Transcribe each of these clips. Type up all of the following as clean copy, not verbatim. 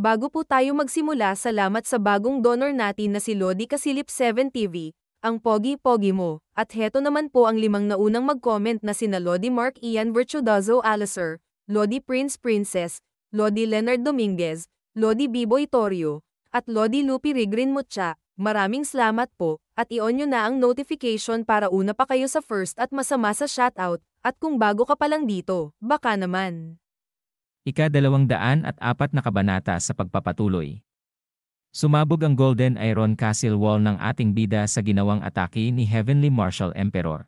Bago po tayo magsimula, salamat sa bagong donor natin na si Lodi Kasilip 7 TV, ang pogi-pogi mo. At heto naman po ang 5 naunang mag-comment na sina Lodi Mark Ian Virtuoso Alicer, Lodi Prince Princess, Lodi Leonard Dominguez, Lodi Biboy Torio, at Lodi Lupi Rigrin Mutya. Maraming salamat po, at i-on nyo na ang notification para una pa kayo sa first at masama sa shoutout, at kung bago ka pa lang dito, baka naman. Ika-204 na kabanata sa pagpapatuloy. Sumabog ang Golden Iron Castle Wall ng ating bida sa ginawang atake ni Heavenly Marshal Emperor.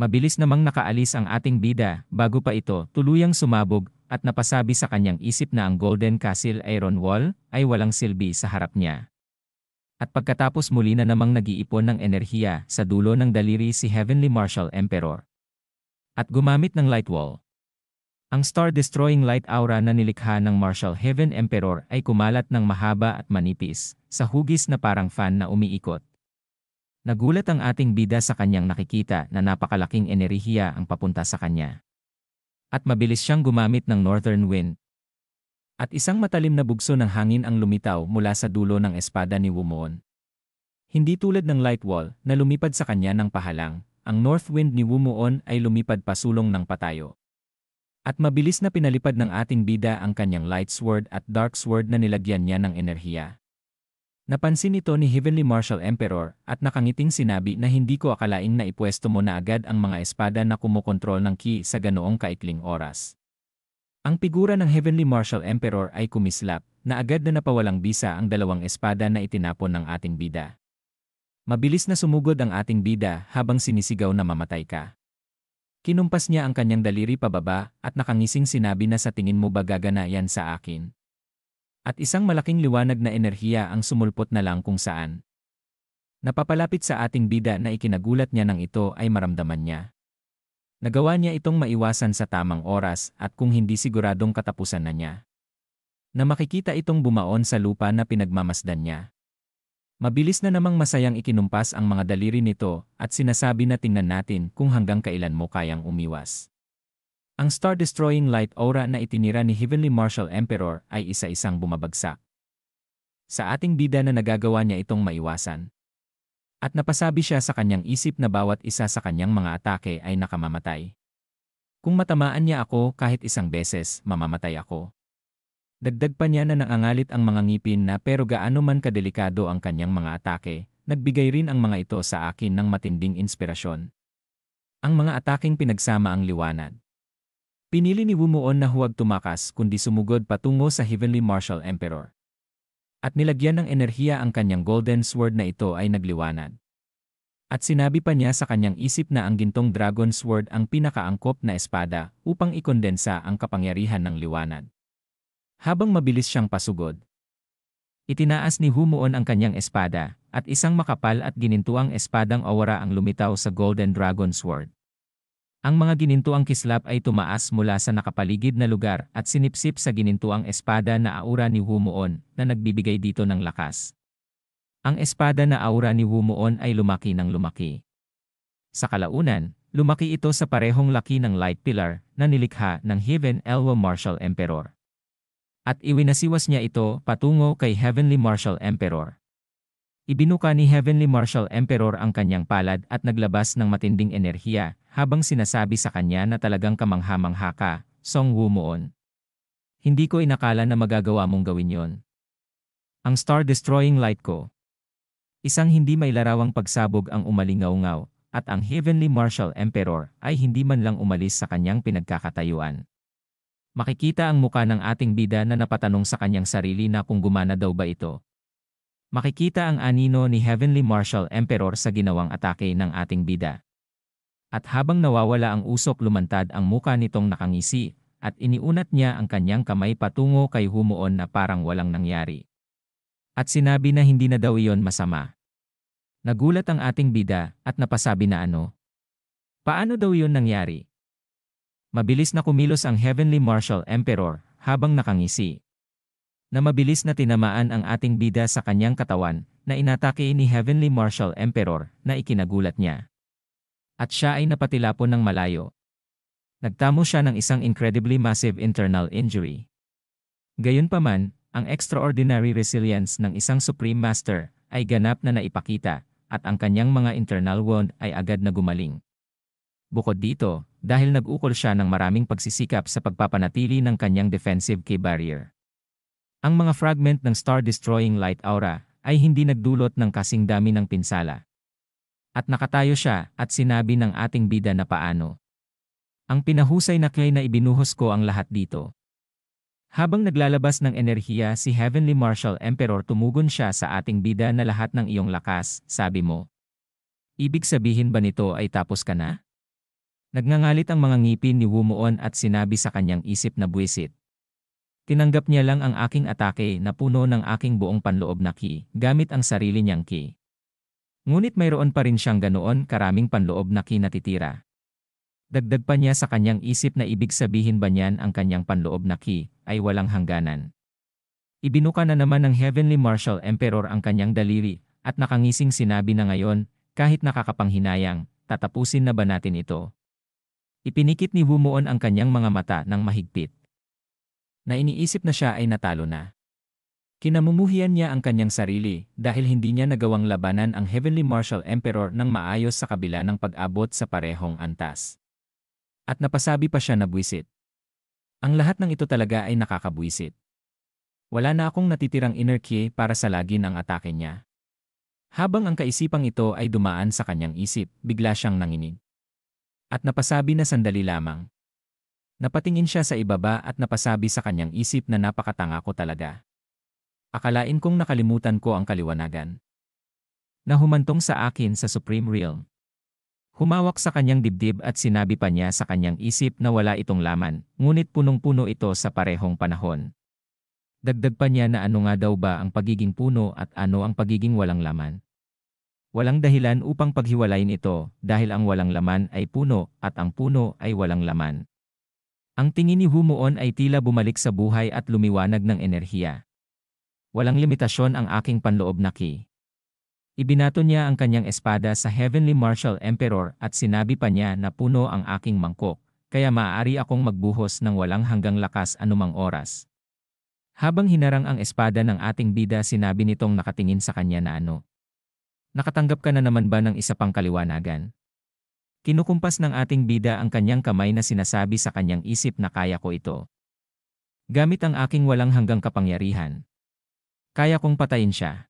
Mabilis namang nakaalis ang ating bida bago pa ito tuluyang sumabog at napasabi sa kanyang isip na ang Golden Castle Iron Wall ay walang silbi sa harap niya. At pagkatapos muli na namang nag-iipon ng enerhiya sa dulo ng daliri si Heavenly Marshal Emperor. At gumamit ng Light Wall. Ang star-destroying light aura na nilikha ng Marshal Heaven Emperor ay kumalat ng mahaba at manipis, sa hugis na parang fan na umiikot. Nagulat ang ating bida sa kanyang nakikita na napakalaking enerhiya ang papunta sa kanya. At mabilis siyang gumamit ng Northern Wind. At isang matalim na bugso ng hangin ang lumitaw mula sa dulo ng espada ni Wumuon. Hindi tulad ng Light Wall na lumipad sa kanya ng pahalang, ang North Wind ni Wumuon ay lumipad pasulong ng patayo. At mabilis na pinalipad ng ating bida ang kanyang Light Sword at Dark Sword na nilagyan niya ng enerhiya. Napansin ito ni Heavenly Marshal Emperor at nakangiting sinabi na hindi ko akalaing na ipwesto mo na agad ang mga espada na kumokontrol ng ki sa ganoong kaikling oras. Ang figura ng Heavenly Marshal Emperor ay kumislap na agad na napawalang bisa ang dalawang espada na itinapon ng ating bida. Mabilis na sumugod ang ating bida habang sinisigaw na mamatay ka. Kinumpas niya ang kanyang daliri pababa at nakangising sinabi na sa tingin mo ba gagana yan sa akin? At isang malaking liwanag na enerhiya ang sumulpot na lang kung saan. Napapalapit sa ating bida na ikinagulat niya nang ito ay maramdaman niya. Nagawa niya itong maiwasan sa tamang oras at kung hindi siguradong katapusan na niya. Na makikita itong bumaon sa lupa na pinagmamasdan niya. Mabilis na namang masayang ikinumpas ang mga daliri nito at sinasabi na tingnan natin kung hanggang kailan mo kayang umiwas. Ang star-destroying light aura na itinira ni Heavenly Marshal Emperor ay isa-isang bumabagsak. Sa ating bida na nagagawa niya itong maiwasan. At napasabi siya sa kanyang isip na bawat isa sa kanyang mga atake ay nakamamatay. Kung matamaan niya ako kahit isang beses, mamamatay ako. Dagdag pa niya na nangangalit ang mga ngipin na pero gaano man kadelikado ang kanyang mga atake, nagbigay rin ang mga ito sa akin ng matinding inspirasyon. Ang mga ataking pinagsama ang liwanag. Pinili ni Wumuon na huwag tumakas kundi sumugod patungo sa Heavenly Marshal Emperor. At nilagyan ng enerhiya ang kanyang golden sword na ito ay nagliwanag. At sinabi pa niya sa kanyang isip na ang gintong dragon sword ang pinakaangkop na espada upang ikondensa ang kapangyarihan ng liwanag. Habang mabilis siyang pasugod, itinaas ni Wumuon ang kanyang espada, at isang makapal at ginintuang espadang aura ang lumitaw sa Golden Dragon Sword. Ang mga ginintuang kislap ay tumaas mula sa nakapaligid na lugar at sinipsip sa ginintuang espada na aura ni Wumuon na nagbibigay dito ng lakas. Ang espada na aura ni Wumuon ay lumaki ng lumaki. Sa kalaunan, lumaki ito sa parehong laki ng light pillar na nilikha ng Heaven Elwa Marshal Emperor. At iwinasiwas niya ito patungo kay Heavenly Marshal Emperor. Ibinuka ni Heavenly Marshal Emperor ang kanyang palad at naglabas ng matinding enerhiya habang sinasabi sa kanya na talagang kamangha-mangha ka, Song Wumuon. Hindi ko inakala na magagawa mong gawin yon. Ang star-destroying light ko. Isang hindi may larawang pagsabog ang umalingaw-ngaw at ang Heavenly Marshal Emperor ay hindi man lang umalis sa kanyang pinagkakatayuan. Makikita ang muka ng ating bida na napatanong sa kanyang sarili na kung gumana daw ba ito. Makikita ang anino ni Heavenly Marshal Emperor sa ginawang atake ng ating bida. At habang nawawala ang usok lumantad ang muka nitong nakangisi at iniunat niya ang kanyang kamay patungo kay Wumuon na parang walang nangyari. At sinabi na hindi na daw iyon masama. Nagulat ang ating bida at napasabi na ano. Paano daw iyon nangyari? Mabilis na kumilos ang Heavenly Marshal Emperor habang nakangisi. Na mabilis na tinamaan ang ating bida sa kanyang katawan na inatake ni Heavenly Marshal Emperor na ikinagulat niya. At siya ay napatilapon ng malayo. Nagtamo siya ng isang incredibly massive internal injury. Gayunpaman, Ang extraordinary resilience ng isang Supreme Master ay ganap na naipakita at ang kanyang mga internal wound ay agad na gumaling. Bukod dito, dahil nag-ukol siya ng maraming pagsisikap sa pagpapanatili ng kanyang defensive key barrier. Ang mga fragment ng star-destroying light aura ay hindi nagdulot ng kasing dami ng pinsala. At nakatayo siya at sinabi ng ating bida na paano. Ang pinahusay na clay na ibinuhos ko ang lahat dito. Habang naglalabas ng enerhiya si Heavenly Martial Emperor tumugon siya sa ating bida na lahat ng iyong lakas, sabi mo. Ibig sabihin ba nito ay tapos ka na? Nagngangalit ang mga ngipin ni Wumuon at sinabi sa kanyang isip na buwisit. Tinanggap niya lang ang aking atake na puno ng aking buong panloob na ki, gamit ang sarili niyang ki. Ngunit mayroon pa rin siyang ganoon karaming panloob na ki natitira. Dagdag pa niya sa kanyang isip na ibig sabihin ba niyan ang kanyang panloob na ki ay walang hangganan. Ibinuka na naman ng Heavenly Martial Emperor ang kanyang daliri at nakangising sinabi na ngayon, kahit nakakapanghinayang, tatapusin na ba natin ito? Ipinikit ni Wumuon ang kanyang mga mata ng mahigpit. Na iniisip na siya ay natalo na. Kinamumuhian niya ang kanyang sarili dahil hindi niya nagawang labanan ang Heavenly Martial Emperor ng maayos sa kabila ng pag-abot sa parehong antas. At napasabi pa siya na buwisit. Ang lahat ng ito talaga ay nakakabwisit. Wala na akong natitirang inner ki para salagin ang atake niya. Habang ang kaisipang ito ay dumaan sa kanyang isip, bigla siyang nanginig. At napasabi na sandali lamang. Napatingin siya sa ibaba at napasabi sa kanyang isip na napakatanga ko talaga. Akalain kong nakalimutan ko ang kaliwanagan. Nahumantong sa akin sa Supreme Realm. Humawak sa kanyang dibdib at sinabi pa niya sa kanyang isip na wala itong laman, ngunit punong-puno ito sa parehong panahon. Dagdag pa niya na ano nga daw ba ang pagiging puno at ano ang pagiging walang laman. Walang dahilan upang paghiwalayin ito dahil ang walang laman ay puno at ang puno ay walang laman. Ang tingin ni Wumuon ay tila bumalik sa buhay at lumiwanag ng enerhiya. Walang limitasyon ang aking panloob na ki. Ibinato niya ang kanyang espada sa Heavenly Martial Emperor at sinabi pa niya na puno ang aking mangkok, kaya maaari akong magbuhos ng walang hanggang lakas anumang oras. Habang hinarang ang espada ng ating bida sinabi nitong nakatingin sa kanya na ano. Nakatanggap ka na naman ba ng isa pang kaliwanagan? Kinukumpas ng ating bida ang kanyang kamay na sinasabi sa kanyang isip na kaya ko ito. Gamit ang aking walang hanggang kapangyarihan. Kaya kong patayin siya.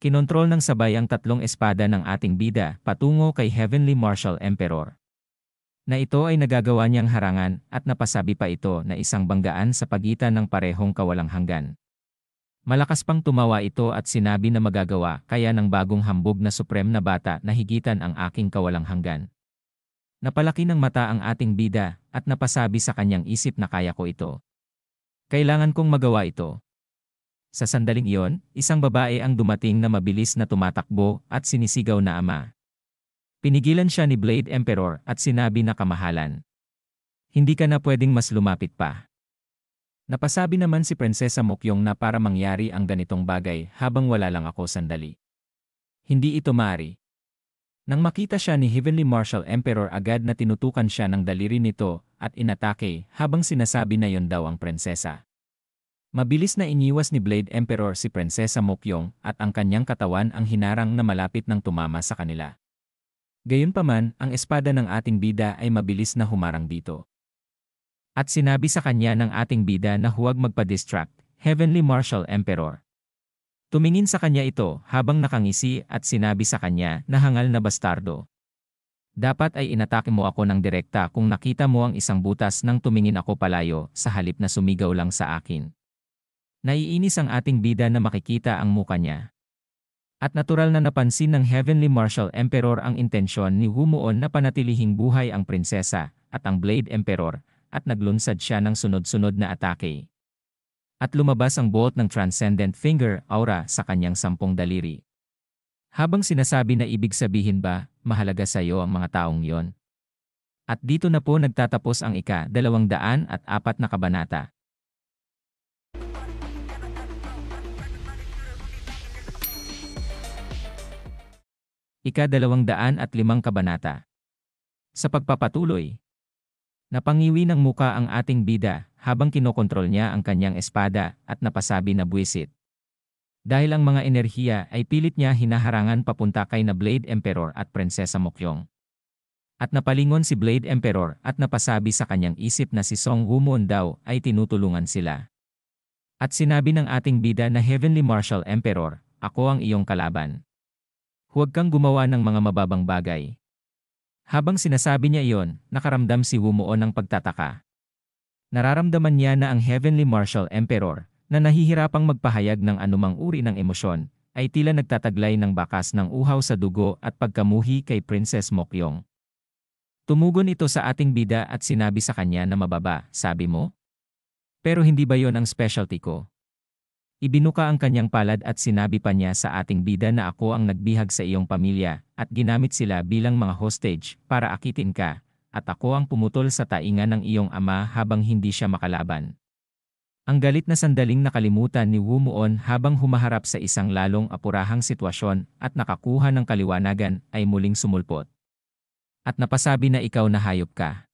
Kinontrol ng sabay ang tatlong espada ng ating bida patungo kay Heavenly Martial Emperor. Na ito ay nagagawa niyang harangan at napasabi pa ito na isang banggaan sa pagitan ng parehong kawalang hanggan. Malakas pang tumawa ito at sinabi na magagawa kaya ng bagong hambog na supreme na bata na higitan ang aking kawalang hanggan. Napalaki ng mata ang ating bida at napasabi sa kanyang isip na kaya ko ito. Kailangan kong magawa ito. Sa sandaling iyon, isang babae ang dumating na mabilis na tumatakbo at sinisigaw na ama. Pinigilan siya ni Blade Emperor at sinabi na kamahalan. Hindi ka na pwedeng mas lumapit pa. Napasabi naman si Prinsesa Mokyong na para mangyari ang ganitong bagay habang wala lang ako sandali. Hindi ito maaari. Nang makita siya ni Heavenly Martial Emperor agad na tinutukan siya ng daliri nito at inatake habang sinasabi na yon daw ang prinsesa. Mabilis na iniwas ni Blade Emperor si Prinsesa Mokyong at ang kanyang katawan ang hinarang na malapit ng tumama sa kanila. Gayunpaman, ang espada ng ating bida ay mabilis na humarang dito. At sinabi sa kanya ng ating bida na huwag magpa-distract, Heavenly Martial Emperor. Tumingin sa kanya ito habang nakangisi at sinabi sa kanya na hangal na bastardo. Dapat ay inatake mo ako ng direkta kung nakita mo ang isang butas nang tumingin ako palayo sa halip na sumigaw lang sa akin. Naiinis ang ating bida na makikita ang muka niya. At natural na napansin ng Heavenly Martial Emperor ang intensyon ni Wumuon na panatilihing buhay ang prinsesa at ang Blade Emperor at naglunsad siya ng sunod-sunod na atake. At lumabas ang bolt ng Transcendent Finger Aura sa kanyang 10 daliri. Habang sinasabi na ibig sabihin ba, mahalaga sa iyo ang mga taong yon. At dito na po nagtatapos ang ika-204 na kabanata. Ika-205 kabanata. Sa pagpapatuloy. Napangiwi ng muka ang ating bida habang kinokontrol niya ang kanyang espada at napasabi na buwisit. Dahil ang mga enerhiya ay pilit niya hinaharangan papunta kay na Blade Emperor at Prinsesa Mokyong. At napalingon si Blade Emperor at napasabi sa kanyang isip na si Song Wumon daw ay tinutulungan sila. At sinabi ng ating bida na Heavenly Martial Emperor, ako ang iyong kalaban. Huwag kang gumawa ng mga mababang bagay. Habang sinasabi niya iyon, nakaramdam si Wumuon ng pagtataka. Nararamdaman niya na ang Heavenly Martial Emperor, na nahihirapang magpahayag ng anumang uri ng emosyon, ay tila nagtataglay ng bakas ng uhaw sa dugo at pagkamuhi kay Princess Mokyong. Tumugon ito sa ating bida at sinabi sa kanya na mababa, sabi mo? Pero hindi ba yon ang specialty ko? Ibinuka ang kanyang palad at sinabi pa niya sa ating bida na ako ang nagbihag sa iyong pamilya at ginamit sila bilang mga hostage para akitin ka, at ako ang pumutol sa tainga ng iyong ama habang hindi siya makalaban. Ang galit na sandaling nakalimutan ni Wumuon habang humaharap sa isang lalong apurahang sitwasyon at nakakuha ng kaliwanagan ay muling sumulpot. At napasabi na ikaw na hayop ka.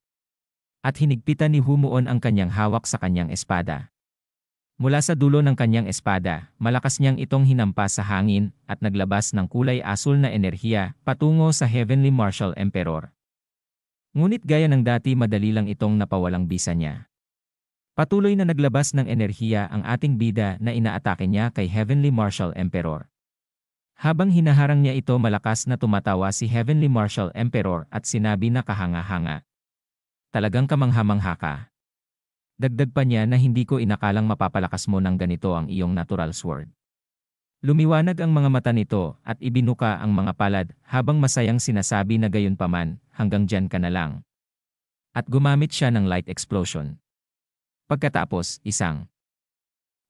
At hinigpitan ni Wumuon ang kanyang hawak sa kanyang espada. Mula sa dulo ng kanyang espada, malakas niyang itong hinampas sa hangin at naglabas ng kulay asul na enerhiya patungo sa Heavenly Martial Emperor. Ngunit gaya ng dati madali lang itong napawalang bisa niya. Patuloy na naglabas ng enerhiya ang ating bida na inaatake niya kay Heavenly Martial Emperor. Habang hinaharang niya ito malakas na tumatawa si Heavenly Martial Emperor at sinabi na kahanga-hanga. Talagang kamangha-mangha ka. Dagdag pa niya na hindi ko inakalang mapapalakas mo ng ganito ang iyong natural sword. Lumiwanag ang mga mata nito at ibinuka ang mga palad habang masayang sinasabi na gayon paman, hanggang dyan ka na lang. At gumamit siya ng light explosion. Pagkatapos, isang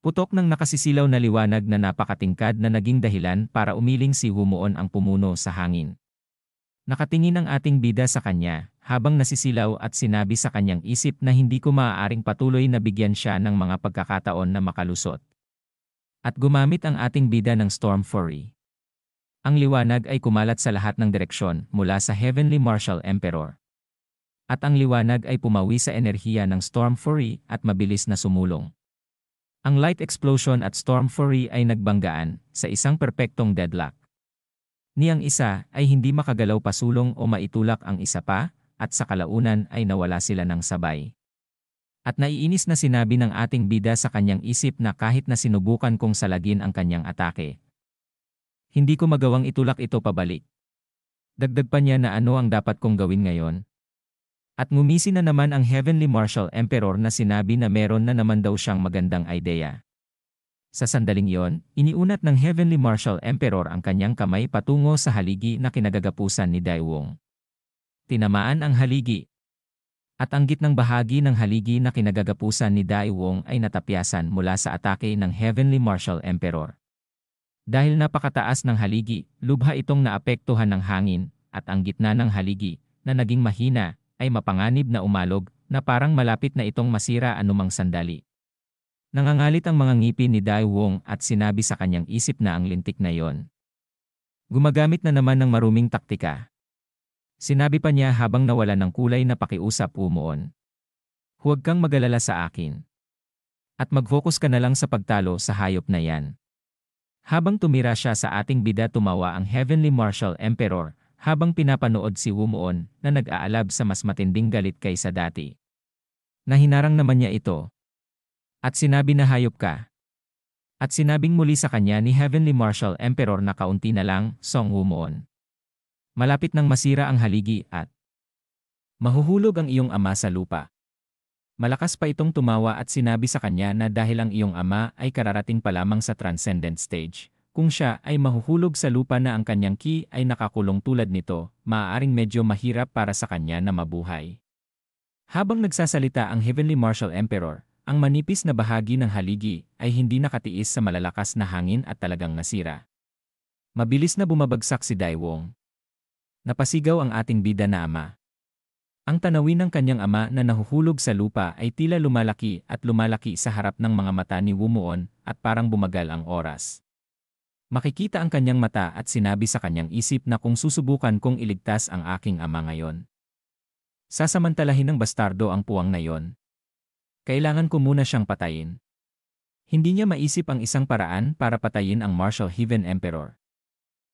putok ng nakasisilaw na liwanag na napakatingkad na naging dahilan para umiling si Wumuon ang pumuno sa hangin. Nakatingin ang ating bida sa kanya, habang nasisilaw at sinabi sa kanyang isip na hindi ko maaaring patuloy na bigyan siya ng mga pagkakataon na makalusot. At gumamit ang ating bida ng Storm Fury. Ang liwanag ay kumalat sa lahat ng direksyon mula sa Heavenly Martial Emperor. At ang liwanag ay pumawi sa enerhiya ng Storm Fury at mabilis na sumulong. Ang Light Explosion at Storm Fury ay nagbanggaan sa isang perpektong deadlock. Ni ang isa ay hindi makagalaw pasulong o maitulak ang isa pa, at sa kalaunan ay nawala sila ng sabay. At naiinis na sinabi ng ating bida sa kanyang isip na kahit na sinubukan kong salagin ang kanyang atake, hindi ko magawang itulak ito pabalik. Dagdag pa niya na ano ang dapat kong gawin ngayon. At ngumisi na naman ang Heavenly Martial Emperor na sinabi na meron na naman daw siyang magandang idea. Sa sandaling iyon, iniunat ng Heavenly Martial Emperor ang kanyang kamay patungo sa haligi na kinagagapusan ni Daewoo. Tinamaan ang haligi. At ang gitnang bahagi ng haligi na kinagagapusan ni Daewoo ay natapyasan mula sa atake ng Heavenly Martial Emperor. Dahil napakataas ng haligi, lubha itong naapektuhan ng hangin, at ang gitna ng haligi, na naging mahina, ay mapanganib na umalog, na parang malapit na itong masira anumang sandali. Nangangalit ang mga ngipin ni Daewoo at sinabi sa kanyang isip na ang lintik na yon. Gumagamit na naman ng maruming taktika. Sinabi pa niya habang nawala ng kulay na pakiusap Wumuon. Huwag kang mag-alala sa akin. At mag-focus ka na lang sa pagtalo sa hayop na yan. Habang tumira siya sa ating bida tumawa ang Heavenly Martial Emperor habang pinapanood si Wumuon na nag-aalab sa mas matinding galit kaysa dati. Nahinarang naman niya ito. At sinabi na hayop ka. At sinabing muli sa kanya ni Heavenly Martial Emperor na kaunti na lang, Song Wumuon. Malapit nang masira ang haligi at mahuhulog ang iyong ama sa lupa. Malakas pa itong tumawa at sinabi sa kanya na dahil ang iyong ama ay kararating pa lamang sa transcendent stage, kung siya ay mahuhulog sa lupa na ang kanyang ki ay nakakulong tulad nito, maaaring medyo mahirap para sa kanya na mabuhay. Habang nagsasalita ang Heavenly Martial Emperor, ang manipis na bahagi ng haligi ay hindi nakatiis sa malalakas na hangin at talagang nasira. Mabilis na bumabagsak si Daewoo. Napasigaw ang ating bida na ama. Ang tanawin ng kanyang ama na nahuhulog sa lupa ay tila lumalaki at lumalaki sa harap ng mga mata ni Wumuon at parang bumagal ang oras. Makikita ang kanyang mata at sinabi sa kanyang isip na kung susubukan kong iligtas ang aking ama ngayon, Sasamantalahin ng bastardo ang puwang na yon. Kailangan ko muna siyang patayin. Hindi niya maisip ang isang paraan para patayin ang Martial Heaven Emperor.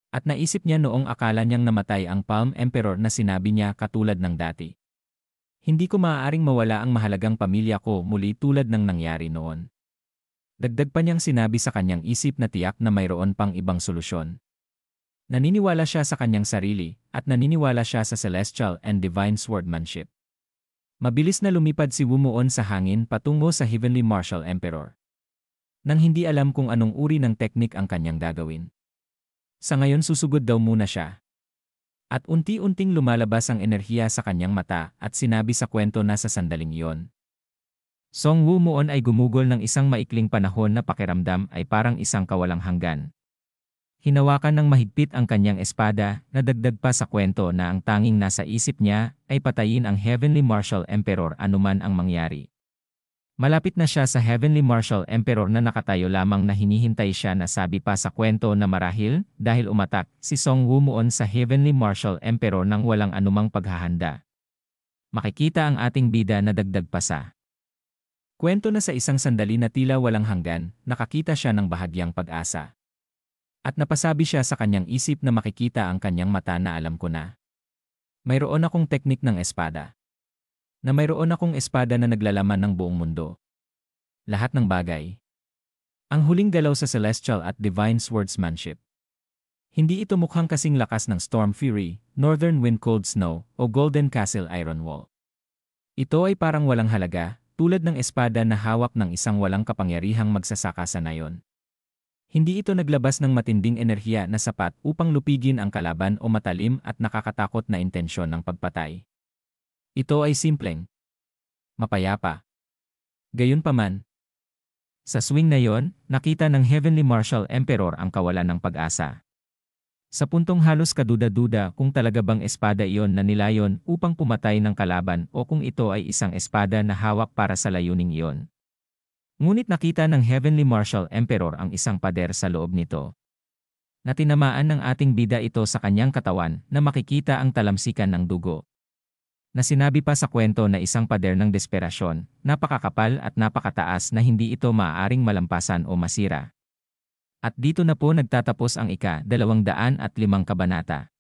At naisip niya noong akala niyang namatay ang Palm Emperor na sinabi niya katulad ng dati. Hindi ko maaaring mawala ang mahalagang pamilya ko muli tulad ng nangyari noon. Dagdag pa niyang sinabi sa kanyang isip na tiyak na mayroon pang ibang solusyon. Naniniwala siya sa kanyang sarili, at naniniwala siya sa celestial and divine swordsmanship. Mabilis na lumipad si Wumuon sa hangin patungo sa Heavenly Martial Emperor. Nang hindi alam kung anong uri ng teknik ang kanyang gagawin. Sa ngayon susugod daw muna siya. At unti-unting lumalabas ang enerhiya sa kanyang mata at sinabi sa kwento na sa sandaling iyon. Song Wumuon ay gumugol ng isang maikling panahon na pakiramdam ay parang isang kawalang hanggan. Hinawakan ng mahigpit ang kanyang espada na dagdag pa sa kwento na ang tanging nasa isip niya ay patayin ang Heavenly Martial Emperor anuman ang mangyari. Malapit na siya sa Heavenly Martial Emperor na nakatayo lamang na hinihintay siya na sabi pa sa kwento na marahil dahil umatak si Song Wumuon sa Heavenly Martial Emperor nang walang anumang paghahanda. Makikita ang ating bida na dagdag pa sa kwento na sa isang sandali na tila walang hanggan, nakakita siya ng bahagyang pag-asa. At napasabi siya sa kanyang isip na makikita ang kanyang mata na alam ko na. Mayroon akong teknik ng espada. Na mayroon akong espada na naglalaman ng buong mundo. Lahat ng bagay. Ang huling galaw sa celestial at divine swordsmanship. Hindi ito mukhang kasing lakas ng Storm Fury, Northern Wind Cold Snow, o Golden Castle Iron Wall. Ito ay parang walang halaga, tulad ng espada na hawak ng isang walang kapangyarihang magsasaka sa nayon. Hindi ito naglabas ng matinding enerhiya na sapat upang lupigin ang kalaban o matalim at nakakatakot na intensyon ng pagpatay. Ito ay simpleng, mapayapa. Gayunpaman, sa swing na yon, nakita ng Heavenly Martial Emperor ang kawalan ng pag-asa. Sa puntong halos kaduda-duda kung talaga bang espada iyon na nilayon upang pumatay ng kalaban o kung ito ay isang espada na hawak para sa layuning iyon. Ngunit nakita ng Heavenly Martial Emperor ang isang pader sa loob nito. Natinamaan ng ating bida ito sa kanyang katawan na makikita ang talamsikan ng dugo. Na sinabi pa sa kwento na isang pader ng desperasyon, napakakapal at napakataas na hindi ito maaaring malampasan o masira. At dito na po nagtatapos ang ika-205 kabanata.